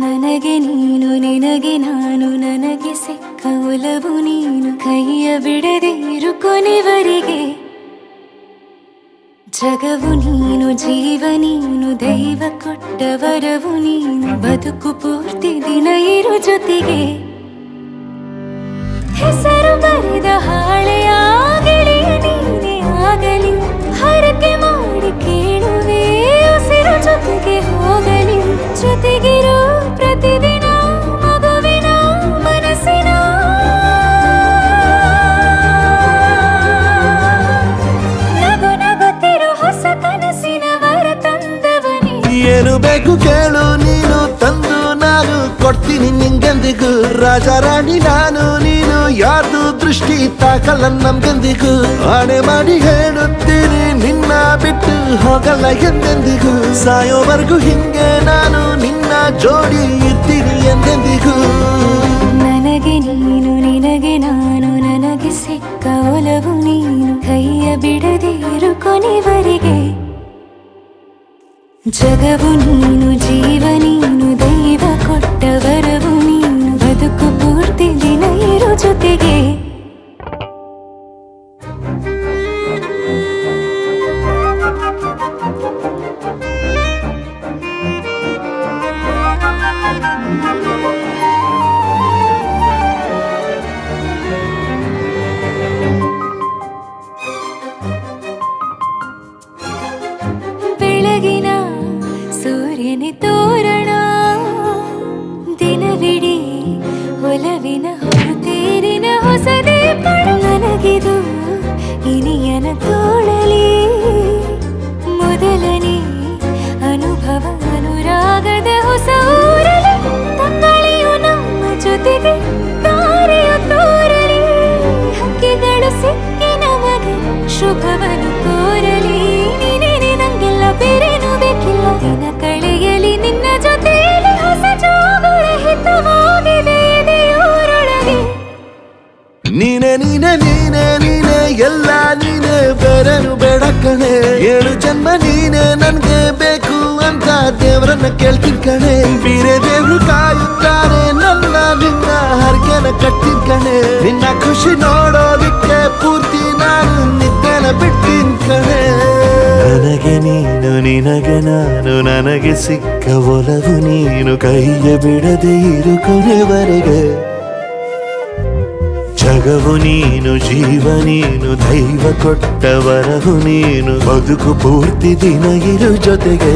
ನನಗೆ ನೀನು ನಿನಗೆ ನಾನು ನನಗೆ ಸಿಕ್ಕ ಒಲವು ನೀನು ಕೈಯ ಬಿಡದೆ ಇರು ಕೊನೆವರೆಗೆ ಜಗವು ನೀನು ಜೀವ ನೀನು ದೈವ ಕೊಟ್ಟ ವರವು ನೀನು ಬದುಕು ಪೂರ್ತಿ ದಿನ ಇರು ಜೊತೆಗೆ ಹೆಸರು ಬರೆದ ಹಾಳೆಯ ಗೆಳೆಯ ನೀನೇ ಆಗಲಿ ಹರಕೆ ಮಾಡಿ ಕೇಳುವೆ ಉಸಿರು ಜೊತೆಗೆ ಹೋಗಲಿ ಜೊತೆಗಿರೋ ಪ್ರತಿದಿನ ಮಗುವಿನ ಮನಸ್ಸಿನ ನಗು ನಗುತ್ತಿರೋ ಹೊಸ ಕನಸಿನ ವರ ತಂದವನೇ ಏನು ಬೇಕು ಕೇಳು ನೀನು ತಂದು ನಾನು ಕೊಡ್ತೀನಿ ನಿಂಗೆಂದಿಗೂ ರಾಜ ರಾಣಿ ನಾನು ನೀನು ಯಾರ್ದು ದೃಷ್ಟಿ ತಾಕಲ್ಲ ನಮ್ಗೆಂದಿಗೂ ಆಣೆ ಮಾಡಿ ಹೇಳುತ್ತೀನಿ ನಿನ್ನ ಬಿಟ್ಟು ಹೋಗಲ್ಲ ಎಂದೆಂದಿಗೂ ಸಾಯೋವರೆಗೂ ಹಿಂಗೆ ನಾನು ನಿನ್ನ ಜೋಡಿ ಇರ್ತೀನಿ ಎಂದೆಂದಿಗೂ ನನಗೆ ನೀನು ನಿನಗೆ ನಾನು ನನಗೆ ಸಿಕ್ಕ ಒಲವು ನೀನು ಕೈಯ ಬಿಡದೆ ಇರು ಕೊನೆವರೆಗೆ ಜಗವು ನೀನು ಜೀವ ನೀನು ದೈವ ಕೊಟ್ಟ ವರವು ನೀನು ಬದುಕು ಪೂರ್ತಿ ದಿನ ಇರು ಜೊತೆಗೆ ಬೆಳಗಿನ ಸೂರ್ಯನೇ ತೋರಣ ದಿನವಿಡೀ ಒಲವಿನ ಹೊರತೇರಿನ ಹೊಸದೇ ಪಡ ನನಗಿದು ಇನಿಯನ ತೋಳಲಿ ಮೊದಲನೇ ಅನುಭವ ಅನುರಾಗದ ಹೊಸ ಊರಲಿ ತಂಗಳಿಯು ನಮ್ಮ ಜೊತೆಗೆ ತಾರೆಯು ತೋರಲಿ ಹಕ್ಕಿಗಳು ಸಿಕ್ಕಿ ನಮಗೆ ಶುಭವನ್ನು ಕೋರಲಿ ನೀನೇ ನಂಗೆಲ್ಲ ಬೇರೇನು ಬೇಕಿಲ್ಲ ದಿನ ಕಳೆಯಲಿ ನಿನ್ನ ಜೊತೆಯಲ್ಲಿ ಹೊಸ ಜೋಗುಳ ಹಿತವಾಗಿದೆ ಎದೆಯೂರೊಳಗೆ ನೀನೆ ನೀನೆ ನೀನೆ ನೀನೆ ಎಲ್ಲ ನೀನೆ ಬೇರೆನು ಬೇಡ ಕಣೆ 7 ಜನ್ಮ ನೀನೆ ನನ್ಗೆ ಬೇಕು ಅಂತ ದೇವರನ್ನ ಕೇಳ್ತೀನಿ ಕಣೆ ಬೇರೆ ದೇವ್ರು ಕಾಯುತ್ತಾರೆ ನನ್ನ ನಿನ್ನ ಹರಕೆನ ಕಟ್ತೀನಿ ಕಣೆ ನಿನ್ನ ಖುಷಿ ನೋಡೋದಿಕ್ಕೆ ಪೂರ್ತಿ ನಾನು ನಿದ್ದೆನ ಬಿಡ್ತೀನಿ ಕಣೆ ನನಗೆ ನೀನು ನಿನಗೆ ನಾನು ನನಗೆ ಸಿಕ್ಕ ಒಲವು ನೀನು ಕೈಯ ಬಿಡದೆ ಇರು ಕೊನೆವರೆಗೆ ಜಗವು ನೀನು ಜೀವ ನೀನು ದೈವ ಕೊಟ್ಟ ವರವು ನೀನು ಬದುಕು ಪೂರ್ತಿ ದಿನ ಇರು ಜೊತೆಗೆ